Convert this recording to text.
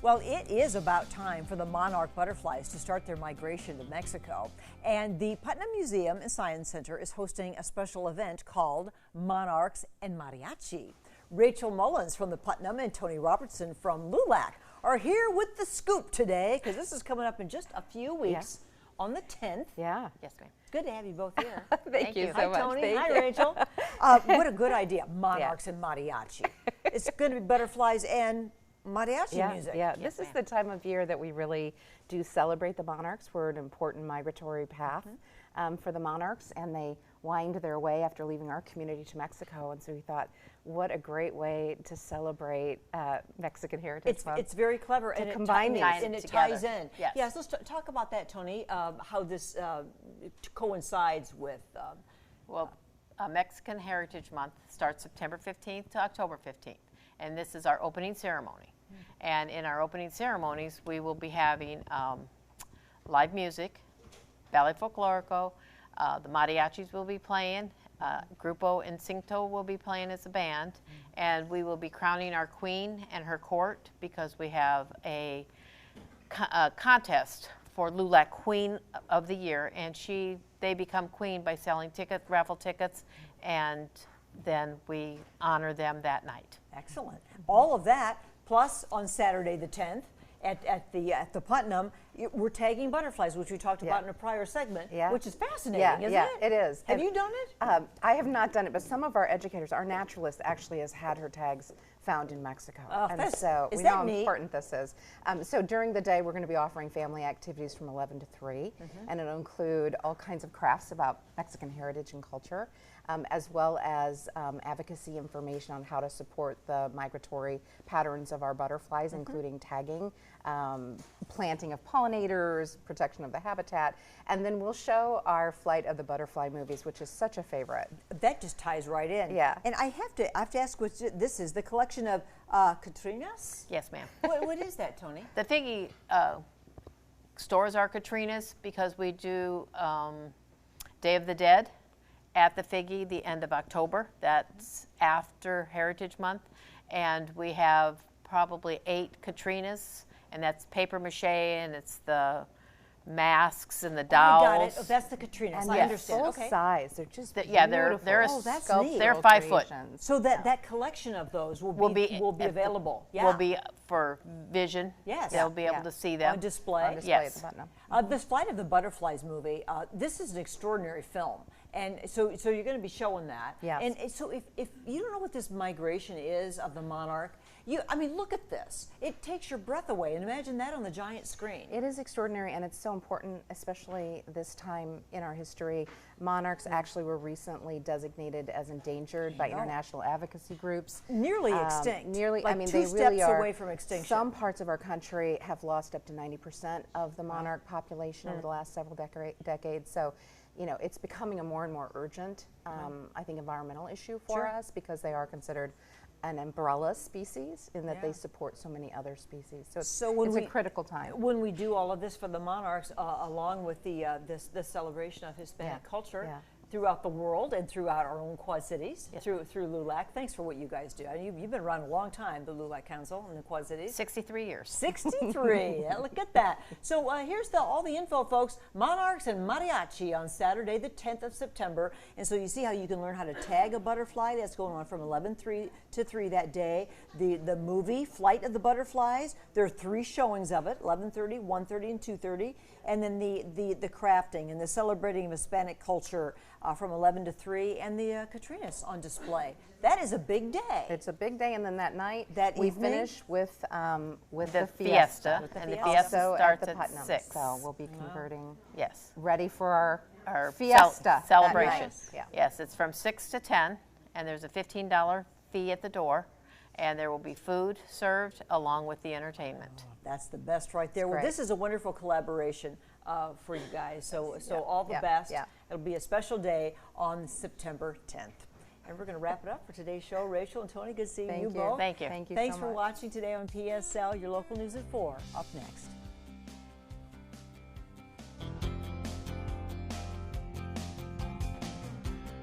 Well, it is about time for the monarch butterflies to start their migration to Mexico. And the Putnam Museum and Science Center is hosting a special event called Monarchs and Mariachi. Rachael Mullins from the Putnam and Toni Robertson from LULAC are here with the scoop today, because this is coming up in just a few weeks on the 10th. Yeah. Yes, ma'am. Good to have you both here. Thank you so much. Hi, Toni. Thank Hi, you. Rachael. What a good idea. Monarchs and Mariachi. It's going to be butterflies and mariachi music. Yeah, this is the time of year that we really do celebrate the monarchs. We're an important migratory path for the monarchs, and they wind their way after leaving our community to Mexico. And so we thought, what a great way to celebrate Mexican Heritage Month. It's very clever, and combine these and it ties in. Yes. Yes, let's talk about that, Toni. How this coincides with. Mexican Heritage Month starts September 15th to October 15th, and this is our opening ceremony. And in our opening ceremonies, we will be having live music, ballet folklorico, the mariachis will be playing, Grupo Instinto will be playing as a band, and we will be crowning our queen and her court, because we have a contest for LULAC Queen of the Year, and they become queen by selling raffle tickets, and then we honor them that night. Excellent. All of that, plus on Saturday the 10th at the Putnam, we're tagging butterflies, which we talked about in a prior segment, which is fascinating, isn't it? Yeah, it is. Have you done it? I have not done it, but some of our educators, our naturalist, actually has had her tags found in Mexico. And so we know how important this is. So during the day, we're going to be offering family activities from 11 to 3, and it'll include all kinds of crafts about Mexican heritage and culture, as well as advocacy information on how to support the migratory patterns of our butterflies, including tagging, planting of pollinators, protection of the habitat, and then we'll show our Flight of the Butterfly movies, which is such a favorite. That just ties right in. Yeah. And I have to ask what this is, the collection of Katrinas? Yes, ma'am. What is that, Toni? The Figgy stores our Katrinas because we do Day of the Dead at the Figgy the end of October. That's after Heritage Month. And we have probably 8 Katrinas, and that's paper mache, and it's the masks and the dolls. I got it. Oh, that's the Katrinas. And I understand. Full size. They're just they're that's neat. They're 5 foot. So that collection of those will be available. Will be for vision. Yes. They'll be able to see them on display. On display at the Putnam. This Flight of the Butterflies movie. This is an extraordinary film, and so you're going to be showing that. Yes. And so if you don't know what this migration is of the monarch, I mean, look at this. It takes your breath away, and imagine that on the giant screen. It is extraordinary, and it's so important, especially this time in our history. Monarchs actually were recently designated as endangered by international advocacy groups. Nearly extinct. Nearly, like I mean, two they steps really are away from extinction. Some parts of our country have lost up to 90% of the monarch population over the last several decades. So, you know, it's becoming a more and more urgent, I think, environmental issue for us, because they are considered an umbrella species in that they support so many other species. So it's a critical time. When we do all of this for the monarchs, along with the celebration of Hispanic culture throughout the world and throughout our own Quad Cities, through LULAC. Thanks for what you guys do. I mean, you've been around a long time, the LULAC Council in the Quad Cities. 63 years. 63. Look at that. So here's all the info, folks. Monarchs and Mariachi on Saturday, the 10th of September. And so you see how you can learn how to tag a butterfly. That's going on from 11:3 to 3 that day. The movie Flight of the Butterflies. There are 3 showings of it: 11:30, 1:30, and 2:30. And then the crafting and the celebrating of Hispanic culture from 11 to 3, and the Katrinas on display. That is a big day. It's a big day, and then that night we finish with the fiesta. And the fiesta starts at Putnam. 6. So we'll be converting. Yes. Ready for our fiesta celebration. Yes, it's from 6 to 10, and there's a $15 fee at the door, and there will be food served along with the entertainment. That's the best right there. Well, this is a wonderful collaboration for you guys. So all the best. It'll be a special day on September 10th. And we're going to wrap it up for today's show. Rachael and Toni, good seeing you both. Thank you. Thank you Thanks so for much. watching today on PSL, your local news at 4. Up next.